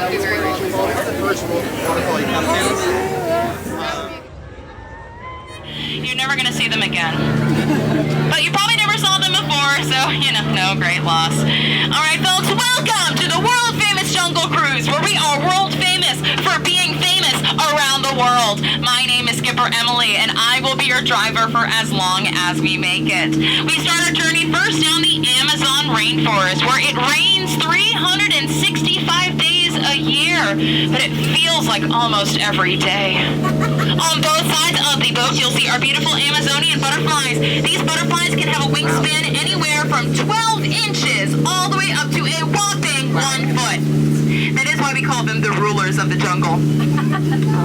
It's the first waterfall you come to. You're never going to see them again. But you probably never saw them before, so, no great loss. All right, folks, welcome to the world-famous Jungle Cruise, where we are world famous for being famous around the world. My name is Skipper Emily, and I will be your driver for as long as we make it. We start our journey first down the Amazon rainforest, where it rains 365 days a year, but it feels like almost every day. On both sides of the boat, you'll see our beautiful Amazonian butterflies. These butterflies can have a wingspan anywhere from 12 inches all the way up to a whopping 1 foot. That is why we call them the rulers of the jungle.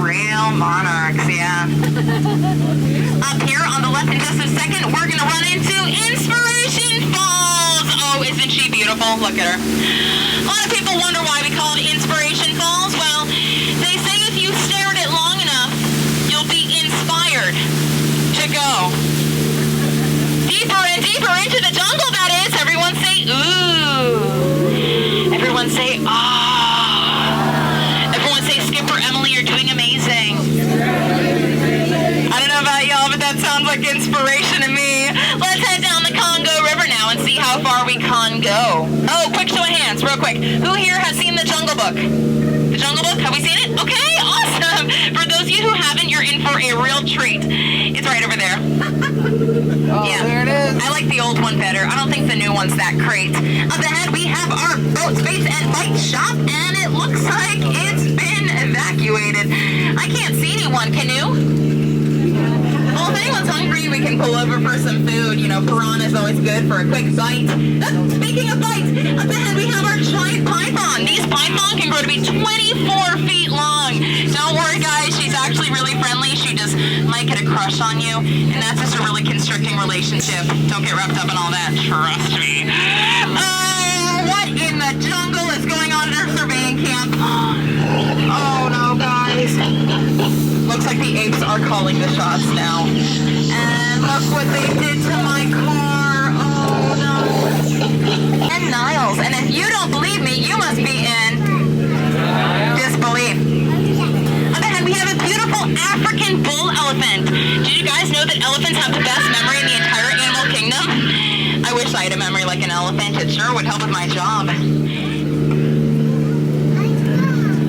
Real monarchs, yeah. Up here on the left in just a second, we're going to run into Inspiration Falls. Oh, isn't she beautiful? Look at her. A lot of people wonder why we call it Inspiration Falls. Well, they say if you stare at it long enough, you'll be inspired to go deeper and deeper into the jungle, that is. Everyone say, ooh. Everyone say, ah. Everyone say, Skipper Emily, you're doing amazing. I don't know about y'all, but that sounds like inspiration to me. Let's head down the Congo River now and see how far we can go. Oh, quick show of hands, real quick. Who here has seen the Jungle Book? The Jungle Book? Have we seen it? Okay, awesome. For those of you who haven't, you're in for a real treat. It's right over there. Oh, yeah. There it is. I like the old one better. I don't think the new one's that great. Up ahead, we have our boat space and bike shop, and it looks like it's been evacuated. I can't see anyone. Can you? Well, if anyone's hungry, we can pull over for some food. Piranha's always good for a quick bite. Speaking of bites, up ahead we have our giant python. These pythons can grow to be 24 feet long. Don't worry, guys. She's actually really friendly. She just might get a crush on you, and that's just a really constricting relationship. Don't get wrapped up in all that. Trust me. What in the jungle is going on at our surveying camp? Oh, no, guys. Looks like the apes are calling the shots now. And look what they did to my car. Oh, no. And Niles. And if you don't believe me, you must be in disbelief. Up ahead, we have a beautiful African bull elephant. Did you guys know that elephants have the best memory in the entire animal kingdom? I wish I had a memory like an elephant. It sure would help with my job.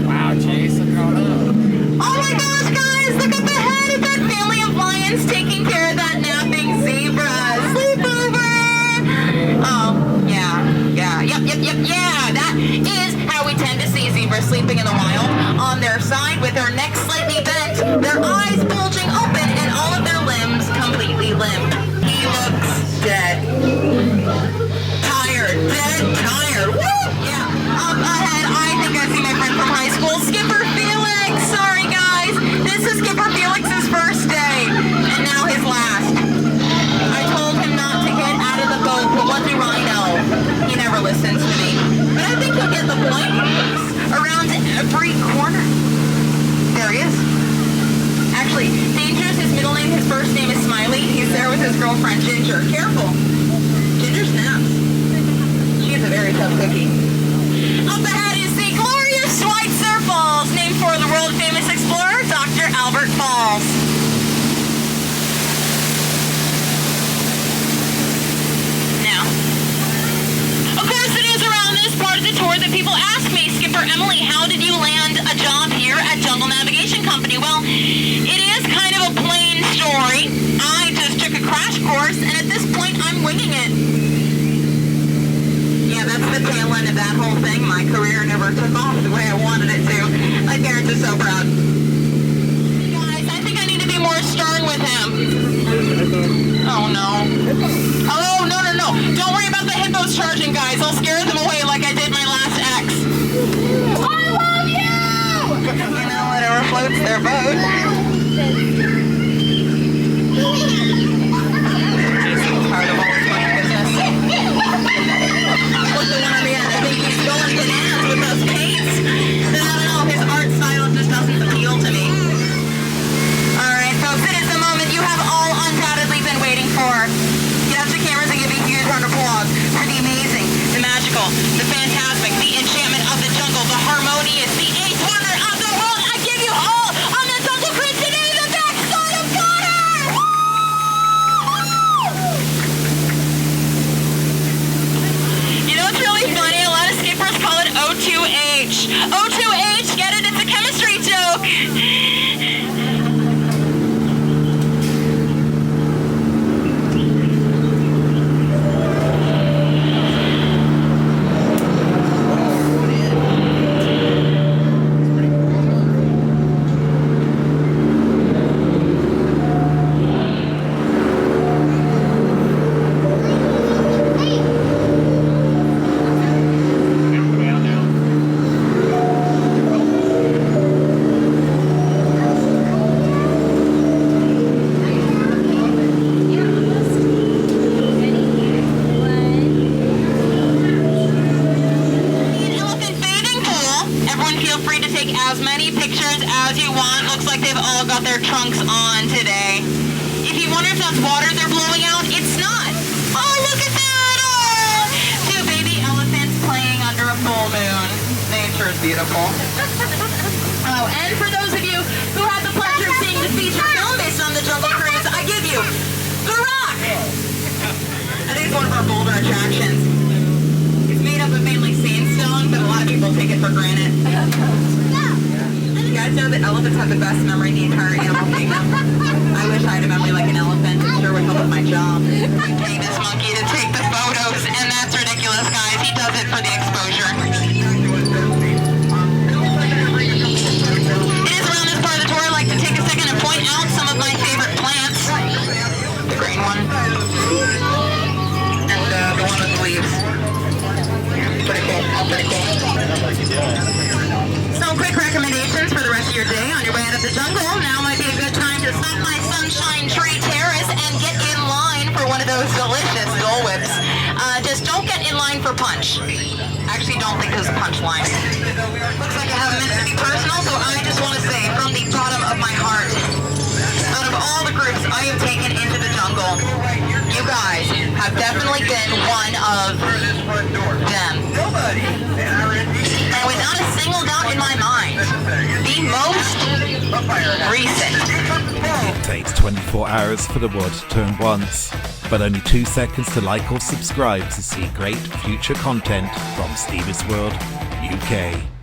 Wow, Chase, look how Oh my gosh, guys, look up ahead at that family of lions taking care of that napping zebra. Sleepover! Oh, yeah. That is how we tend to see zebras sleeping in the wild. On their side, with their necks slightly bent, their eyes bulging open, and all of their limbs completely limp. He looks dead. Tired. Woo! Yeah. Up ahead, I think I see my friend from high school, Skipper Felix. Sorry, guys. This is Skipper Felix's first day, and now his last. I told him not to get out of the boat, but what do I know? He never listens to me. But I think he'll get the point. Around every corner. There he is. Actually, Danger's his middle name, his first name is Smiley. He's there with his girlfriend, Ginger. Careful. Ginger snaps. She is a very tough cookie. Up ahead is the glorious Schweitzer Falls, named for the world-famous explorer, Dr. Albert Falls. Now, of course it is around this part of the tour that people ask me, Skipper Emily, how did you land a job here at Jungle Navigation Company? Well, it is kind of a plain story. I just took a crash course, and at this point, I'm winging it. Yeah, that's the tail end of that whole thing. My career never took off the way I wanted it to. My parents are so proud. Guys, I think I need to be more stern with him. Oh, no. Oh, no. Don't worry about the hippos charging, guys. I'll scare them away like I did my last ex. I love you! Whatever floats their boat. Jason's tired of all this money business. Look, the one on the end. I think he's going bananas with those paints. I don't know. His art style just doesn't appeal to me. All right, folks. It is the moment you have all undoubtedly been waiting for. Get out your cameras and give a huge round of applause for the amazing, the magical, the fantastic, the enchantment of the jungle, the harmonious, the got their trunks on today. If you wonder if that's water they're blowing out, it's not. Oh, look at that! Oh, two baby elephants playing under a full moon. Nature is beautiful. Oh, and for those of you who had the pleasure of seeing the feature film based on the Jungle Cruise, I give you The Rock! I think it's one of our bolder attractions. It's made up of mainly sandstone, but a lot of people take it for granted. You guys know that elephants have the best memory in the entire animal kingdom. I wish I had a memory like an elephant. It sure would help with my job. I pay this monkey to take the photos, and that's ridiculous, guys. He does it for the exposure. It is around this part of the tour I like to take a second and point out some of my favorite plants. The green one. And the one with the leaves. Pretty cool. Pretty cool. Some quick recommendations for the rest of your day on your way out of the jungle. Now might be a good time to stop by Sunshine Tree Terrace and get in line for one of those delicious Dole Whips. Just don't get in line for punch. Actually, don't think there's a punch line. Looks like I haven't meant to be personal, so I just want to say from the bottom of my heart, out of all the groups I have taken into the jungle, you guys have definitely been one of them. And without a single doubt in my mind, the most recent. It takes 24 hours for the world to turn once, but only 2 seconds to like or subscribe to see great future content from Stevie's World UK.